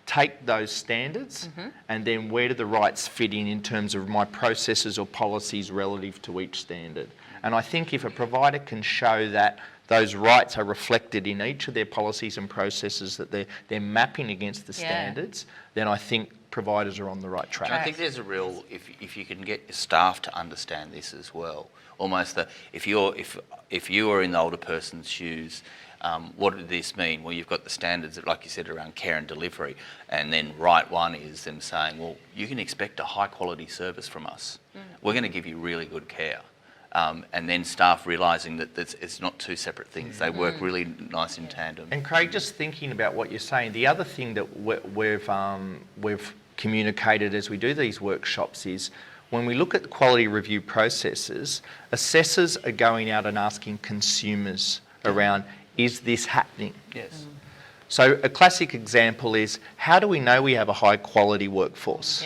take those standards and then where do the rights fit in terms of my processes or policies relative to each standard. And I think if a provider can show that those rights are reflected in each of their policies and processes, that they're mapping against the standards, then I think providers are on the right track. I think there's a real, if you can get your staff to understand this as well, almost if you are in the older person's shoes, what does this mean? Well, you've got the standards, like you said, around care and delivery, and then right one is them saying, well, you can expect a high quality service from us. We're going to give you really good care. And then staff realising that it's not two separate things. They work really nice in tandem. And Craig, just thinking about what you're saying, the other thing that we've communicated as we do these workshops is when we look at the quality review processes, assessors are going out and asking consumers around, is this happening? Yes. So a classic example is, how do we know we have a high quality workforce?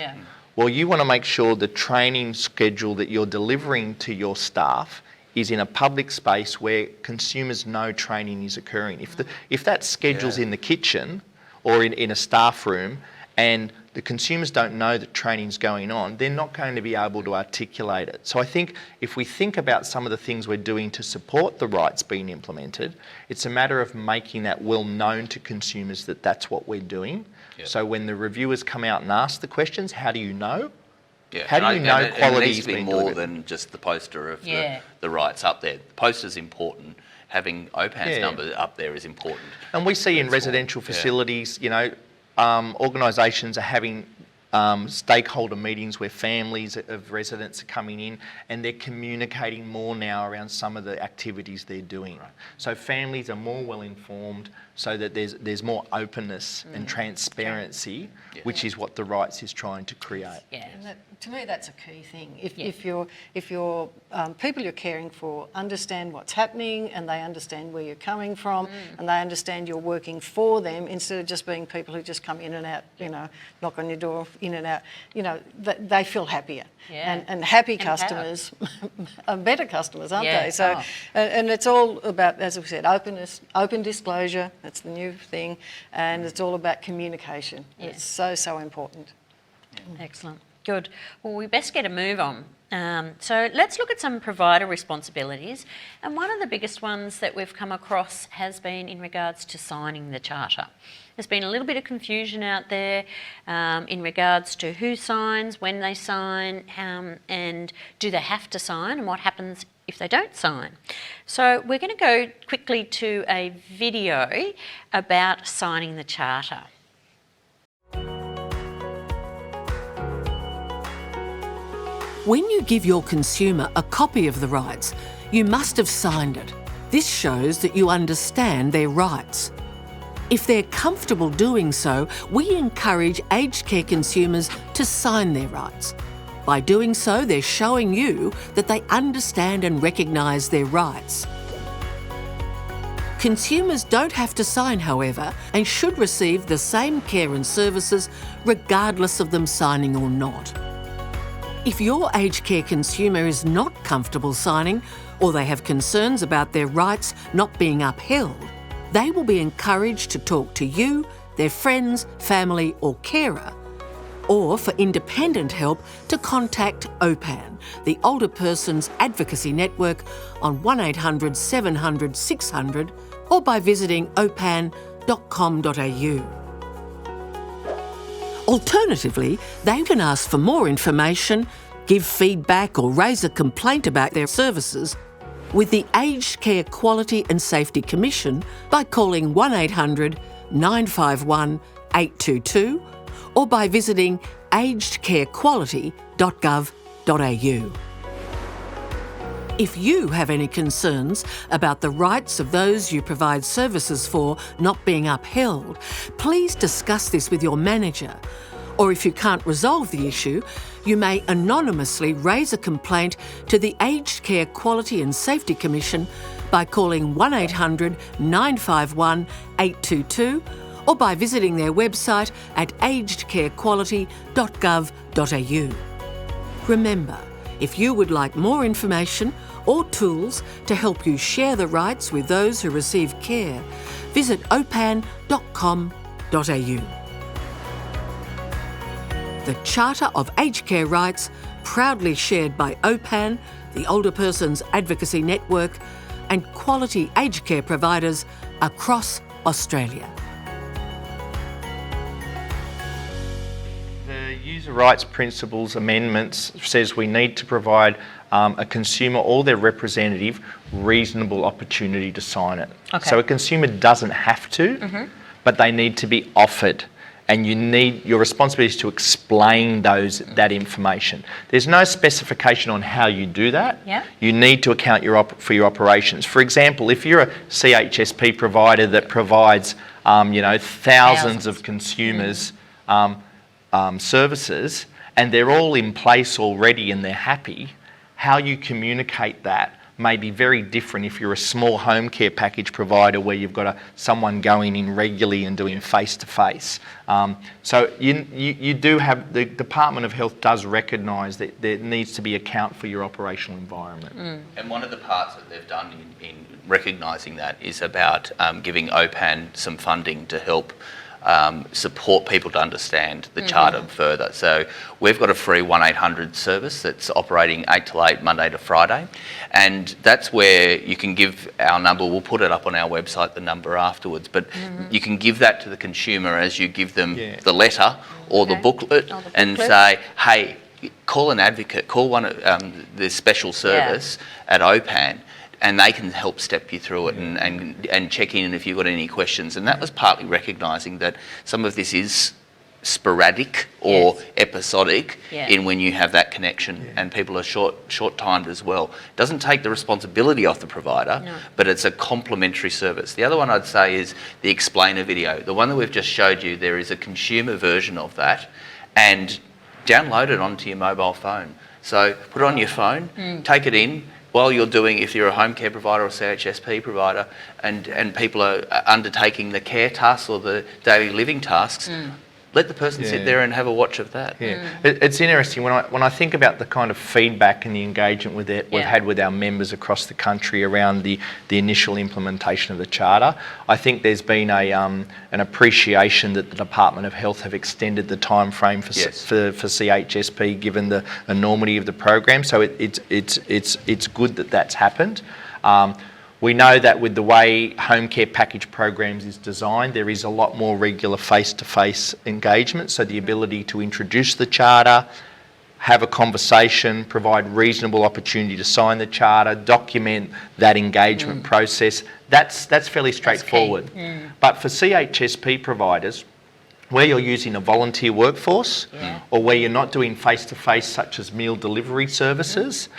Well, you want to make sure the training schedule that you're delivering to your staff is in a public space where consumers know training is occurring. If that schedule's in the kitchen or in a staff room and the consumers don't know that training's going on, they're not going to be able to articulate it. So I think if we think about some of the things we're doing to support the rights being implemented, it's a matter of making that well known to consumers that that's what we're doing. Yep. So when the reviewers come out and ask the questions, how do you know? Yeah. How do you know quality is being delivered? It needs to be more than just the poster of the rights up there. The poster's important. Having OPAN's number up there is important. And we see in residential facilities, you know, organisations are having stakeholder meetings where families of residents are coming in and they're communicating more now around some of the activities they're doing. Right. So families are more well informed so that there's more openness and transparency, which is what the rights is trying to create. Yeah. And to me, that's a key thing. If your people you're caring for understand what's happening and they understand where you're coming from and they understand you're working for them instead of just being people who just come in and out, you know, knock on your door, in and out, you know, they feel happier. Yeah. And happy customers are better customers, aren't they? So, and it's all about, as we said, openness, open disclosure. That's the new thing, and it's all about communication. Yeah. It's so important. Excellent. Good. Well, we best get a move on. So let's look at some provider responsibilities. And one of the biggest ones that we've come across has been in regards to signing the charter. There's been a little bit of confusion out there in regards to who signs, when they sign, and do they have to sign, and what happens if they don't sign. So we're going to go quickly to a video about signing the charter. When you give your consumer a copy of the rights, you must have signed it. This shows that you understand their rights. If they're comfortable doing so, we encourage aged care consumers to sign their rights. By doing so, they're showing you that they understand and recognise their rights. Consumers don't have to sign, however, and should receive the same care and services regardless of them signing or not. If your aged care consumer is not comfortable signing or they have concerns about their rights not being upheld, they will be encouraged to talk to you, their friends, family or carer, or for independent help to contact OPAN, the Older Persons Advocacy Network, on 1800 700 600 or by visiting opan.com.au. Alternatively, they can ask for more information, give feedback or raise a complaint about their services with the Aged Care Quality and Safety Commission by calling 1800 951 822 or by visiting agedcarequality.gov.au. If you have any concerns about the rights of those you provide services for not being upheld, please discuss this with your manager. Or if you can't resolve the issue, you may anonymously raise a complaint to the Aged Care Quality and Safety Commission by calling 1800 951 822 or by visiting their website at agedcarequality.gov.au. Remember, if you would like more information or tools to help you share the rights with those who receive care, visit opan.com.au. The Charter of Aged Care Rights, proudly shared by OPAN, the Older Persons Advocacy Network, and quality aged care providers across Australia. The User Rights Principles Amendments says we need to provide a consumer or their representative reasonable opportunity to sign it. Okay. So a consumer doesn't have to, but they need to be offered. And your responsibility is to explain that information. There's no specification on how you do that. Yeah. You need to account for your operations. For example, if you're a CHSP provider that provides thousands of consumers services and they're all in place already and they're happy, how you communicate that may be very different if you're a small home care package provider where you've got someone going in regularly and doing face-to-face. So you do have, the Department of Health does recognise that there needs to be account for your operational environment. And one of the parts that they've done in recognising that is about giving OPAN some funding to help support people to understand the charter further. So we've got a free 1-800 service that's operating 8 till 8, Monday to Friday. And that's where you can give our number. We'll put it up on our website, the number afterwards. But you can give that to the consumer as you give them the letter or the booklet, and say, hey, call an advocate, call one of the special service at OPAN, and they can help step you through it and check in if you've got any questions. And that was partly recognising that some of this is sporadic or episodic in when you have that connection, and people are short-timed as well. It doesn't take the responsibility off the provider, but it's a complementary service. The other one I'd say is the explainer video. The one that we've just showed you, there is a consumer version of that, and download it onto your mobile phone. So put it on your phone, take it in, while you're doing, if you're a home care provider or CHSP provider, and people are undertaking the care tasks or the daily living tasks, let the person sit there and have a watch of that. It's interesting when I think about the kind of feedback and the engagement with it we've had with our members across the country around the initial implementation of the charter. I think there's been an appreciation that the Department of Health have extended the time frame for CHSP given the enormity of the program. So it's good that that's happened. We know that with the way home care package programs is designed, there is a lot more regular face-to-face engagement. So the ability to introduce the charter, have a conversation, provide reasonable opportunity to sign the charter, document that engagement process, that's fairly straightforward. But for CHSP providers, where you're using a volunteer workforce or where you're not doing face-to-face such as meal delivery services,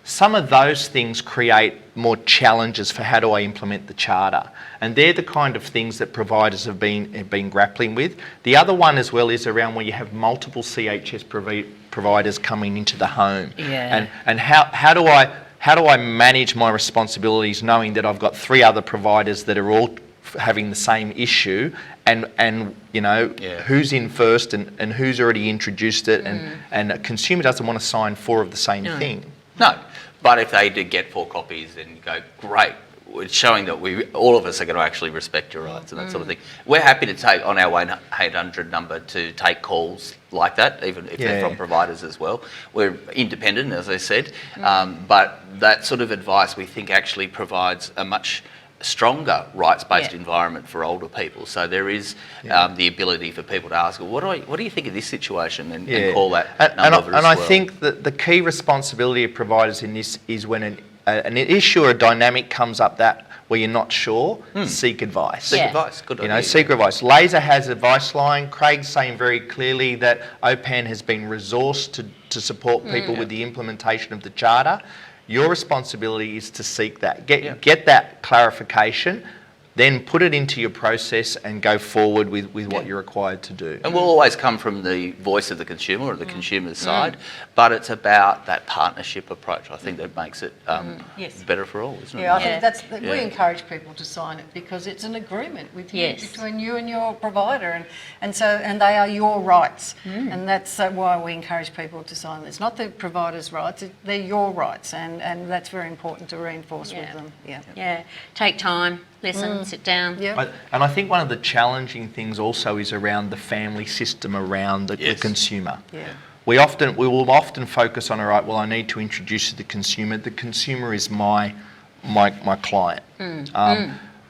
some of those things create more challenges for how do I implement the charter. And they're the kind of things that providers have been grappling with. The other one as well is around where you have multiple CHS providers coming into the home. And how do I manage my responsibilities knowing that I've got 3 other providers that are all having the same issue, and you know who's in first and who's already introduced it, and a consumer doesn't want to sign 4 of the same thing. No, but if they did get 4 copies, then you go, great. It's showing that all of us are going to actually respect your rights and that sort of thing. We're happy to take on our 1-800 number to take calls like that, even if they're from providers as well. We're independent, as I said, but that sort of advice we think actually provides a much stronger rights-based environment for older people. So there is the ability for people to ask, well, what do you think of this situation, and call that number and I think that the key responsibility of providers in this is when an issue or a dynamic comes up that where you're not sure, seek advice. Seek advice, good idea. Seek advice. LASA has advice line. Craig's saying very clearly that OPAN has been resourced to support people with the implementation of the charter. Your responsibility is to seek that. Get that clarification, then put it into your process and go forward with what you're required to do. And we'll always come from the voice of the consumer or the consumer's side, but it's about that partnership approach. I think that makes it better for all, isn't it? I think we encourage people to sign it because it's an agreement with you, between you and your provider, and they are your rights, and that's why we encourage people to sign it. It's not the provider's rights; they're your rights, and that's very important to reinforce with them. Take time. Listen, sit down. And I think one of the challenging things also is around the family system around the consumer. We will often focus on, all right, well, I need to introduce to the consumer. The consumer is my client.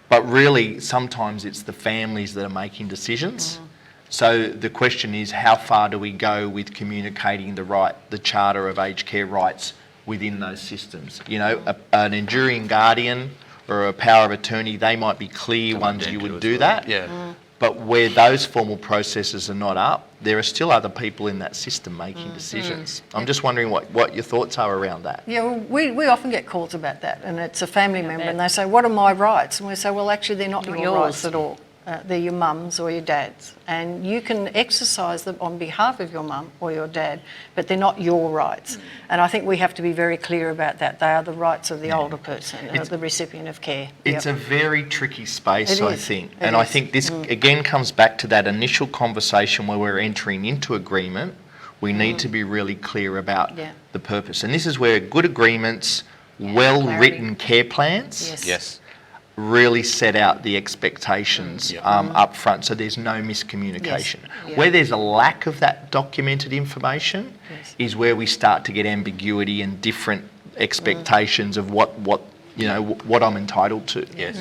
But really, sometimes it's the families that are making decisions. So the question is, how far do we go with communicating the Charter of Aged Care rights within those systems? You know, an enduring guardian or a power of attorney, they might be clear ones you would do that. But where those formal processes are not up, there are still other people in that system making decisions. I'm just wondering what your thoughts are around that. Well, we often get calls about that, and it's a family member, and they say, what are my rights? And we say, well, actually, they're not your rights at all. They're your mum's or your dad's, and you can exercise them on behalf of your mum or your dad, but they're not your rights. And I think we have to be very clear about that. They are the rights of the older person, the recipient of care. It's a very tricky space, I think. I think this, again, comes back to that initial conversation where we're entering into agreement. We need to be really clear about the purpose. And this is where good agreements, well-written care plans really set out the expectations up front, so there's no miscommunication. Yes. Yeah. Where there's a lack of that documented information is where we start to get ambiguity and different expectations of what what I'm entitled to. Yes.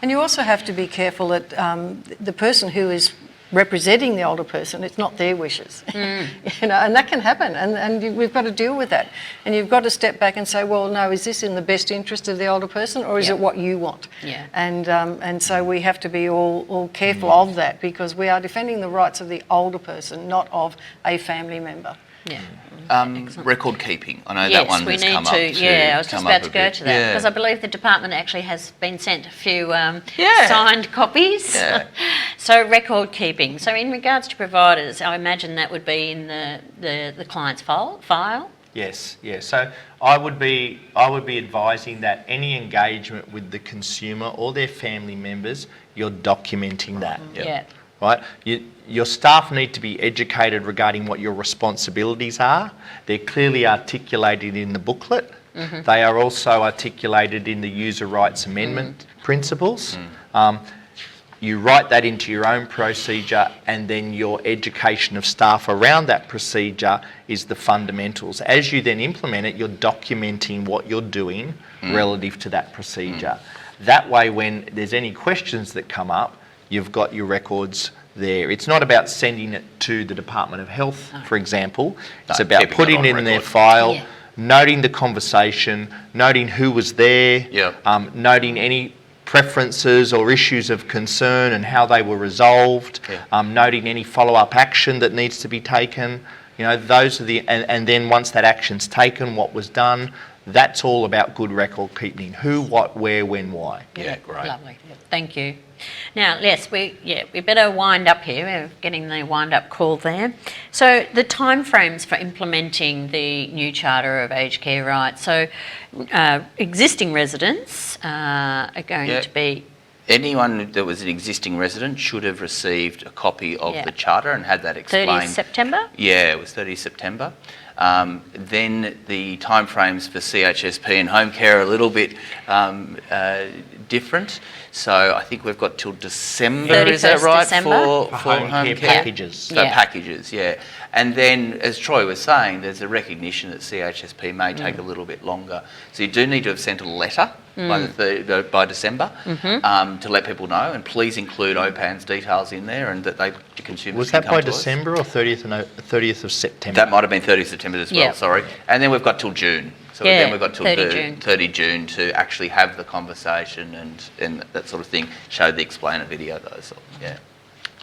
And you also have to be careful that the person who is representing the older person, it's not their wishes, and that can happen, and we've got to deal with that. And you've got to step back and say, well, no, is this in the best interest of the older person, or is it what you want? Yeah. And so we have to be all careful of that, because we are defending the rights of the older person, not of a family member. Yeah. Record keeping. I know Yes, that one we has need come to. up. I was just about to go to that, Yeah. because I believe the department actually has been sent a few signed copies. Yeah. So record keeping. So in regards to providers, I imagine that would be in the client's file. Yes, yes. So I would be advising that any engagement with the consumer or their family members, you're documenting that. Yeah. Right? Your staff need to be educated regarding what your responsibilities are. They're clearly articulated in the booklet. They are also articulated in the user rights amendment principles. You write that into your own procedure, and then your education of staff around that procedure is the fundamentals. As you then implement it, you're documenting what you're doing relative to that procedure. That way, when there's any questions that come up, you've got your records there. It's not about sending it to the Department of Health, for example. It's about putting it in their file, noting the conversation, noting who was there, noting any preferences or issues of concern and how they were resolved, noting any follow-up action that needs to be taken. Those are and then once that action's taken, what was done. That's all about good record keeping. Who, what, where, when, why. Yeah, great. Lovely. Thank you. Now, Les, we better wind up here. We're getting the wind-up call there. So the timeframes for implementing the new Charter of Aged Care Rights. So existing residents are going to be... Anyone that was an existing resident should have received a copy of the Charter and had that explained. 30th September? Yeah, it was 30th September. Then the timeframes for CHSP and home care are a little bit different. So I think we've got till December, is that right? December. For home care packages. So packages, yeah. And then, as Troy was saying, there's a recognition that CHSP may take a little bit longer. So you do need to have sent a letter by December to let people know, and please include OPAN's details in there, and that consumers Was can that come by to us. December or 30th of September? That might have been 30th September as well, sorry. And then we've got till June. So then we've got till 30 June to actually have the conversation and that sort of thing, show the explainer video, those. Yeah.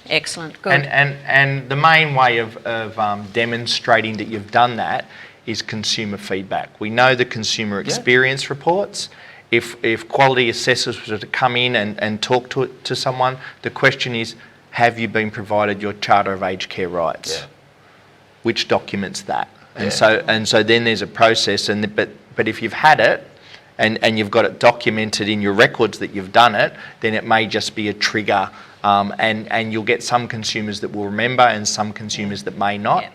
Excellent, good. And the main way of demonstrating that you've done that is consumer feedback. We know the consumer experience reports. If quality assessors were to come in and talk to someone, the question is, have you been provided your Charter of Aged Care Rights? Which documents that? And so then there's a process, but if you've had it and you've got it documented in your records that you've done it, then it may just be a trigger, and you'll get some consumers that will remember and some consumers that may not.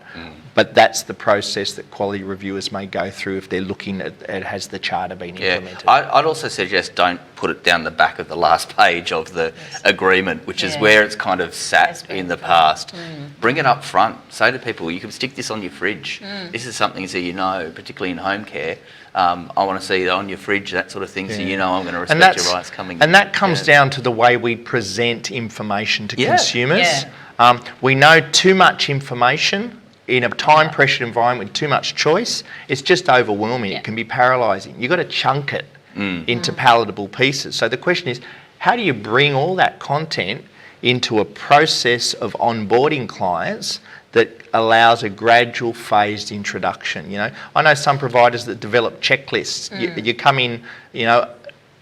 But that's the process that quality reviewers may go through if they're looking at has the Charter been implemented. I'd also suggest don't put it down the back of the last page of the agreement, which is where it's kind of sat in the past. Bring it up front. Say to people, you can stick this on your fridge. This is something so you know, particularly in home care. I want to see it on your fridge, that sort of thing, so you know I'm going to respect your rights coming in. And that comes down to the way we present information to consumers. We know too much information in a time-pressured environment with too much choice, it's just overwhelming. It can be paralysing. You've got to chunk it into palatable pieces. So the question is, how do you bring all that content into a process of onboarding clients that allows a gradual phased introduction? I know some providers that develop checklists. You come in,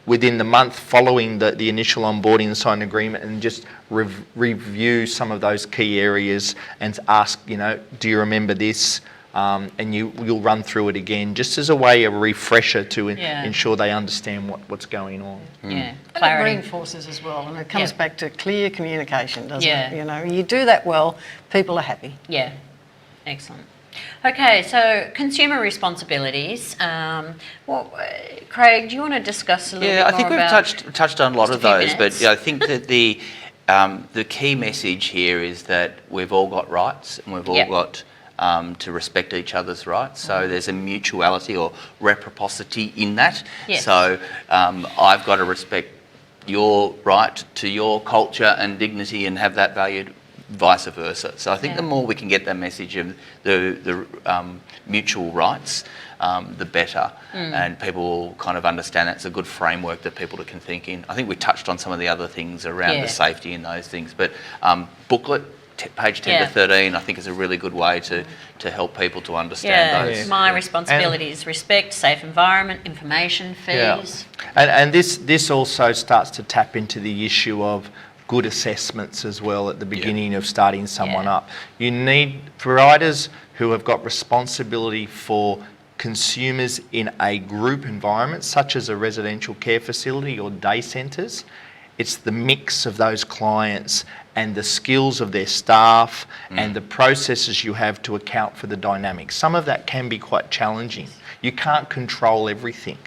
within the month following the initial onboarding and sign agreement, and just review some of those key areas and ask, do you remember this? And you'll run through it again, just as a way, a refresher to ensure they understand what's going on. And it reinforces as well, and it comes back to clear communication, doesn't it? You do that well, people are happy. Yeah, excellent. Okay, so consumer responsibilities. Craig, do you want to discuss a little bit more I think we've about touched on a lot just of a few those, minutes? but I think that the key message here is that we've all got rights and we've all got to respect each other's rights. So there's a mutuality or reciprocity in that. Yes. So I've got to respect your right to your culture and dignity and have that valued, vice versa. So I think the more we can get that message of the mutual rights, the better, and people will kind of understand that's a good framework that people can think in. I think we touched on some of the other things around the safety and those things, but booklet, page 10 to 13, I think is a really good way to help people to understand those. My responsibilities: respect, safe environment, information, fees. And this also starts to tap into the issue of good assessments as well at the beginning of starting someone up. You need providers who have got responsibility for consumers in a group environment, such as a residential care facility or day centres. It's the mix of those clients and the skills of their staff and the processes you have to account for the dynamics. Some of that can be quite challenging. You can't control everything.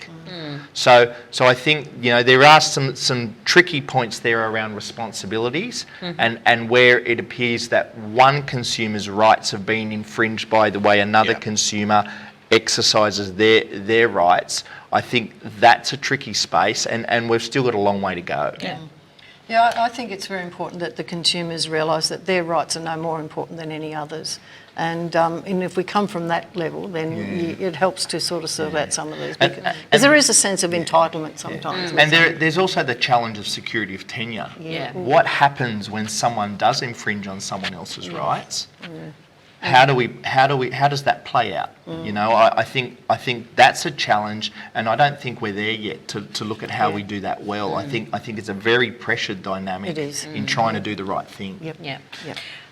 So I think, you know, there are some tricky points there around responsibilities and where it appears that one consumer's rights have been infringed by the way another consumer exercises their rights. I think that's a tricky space and we've still got a long way to go. Yeah, I think it's very important that the consumers realise that their rights are no more important than any others. And if we come from that level, then it helps to sort of sort out some of these. Because there is a sense of entitlement sometimes. And there's also the challenge of security of tenure. What happens when someone does infringe on someone else's rights? How does that play out? You know, I think that's a challenge, and I don't think we're there yet to look at how we do that well. I think it's a very pressured dynamic in trying to do the right thing. Yep.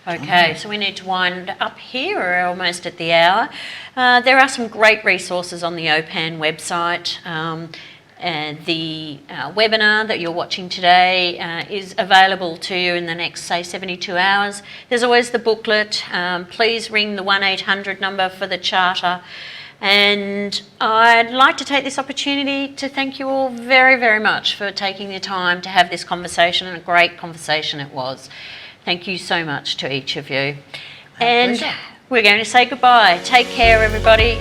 Okay, so we need to wind up here. We're almost at the hour. There are some great resources on the OPAN website. And the webinar that you're watching today is available to you in the next, say, 72 hours. There's always the booklet. Please ring the 1800 number for the charter. And I'd like to take this opportunity to thank you all very, very much for taking the time to have this conversation, and a great conversation it was. Thank you so much to each of you. And we're going to say goodbye. Take care, everybody.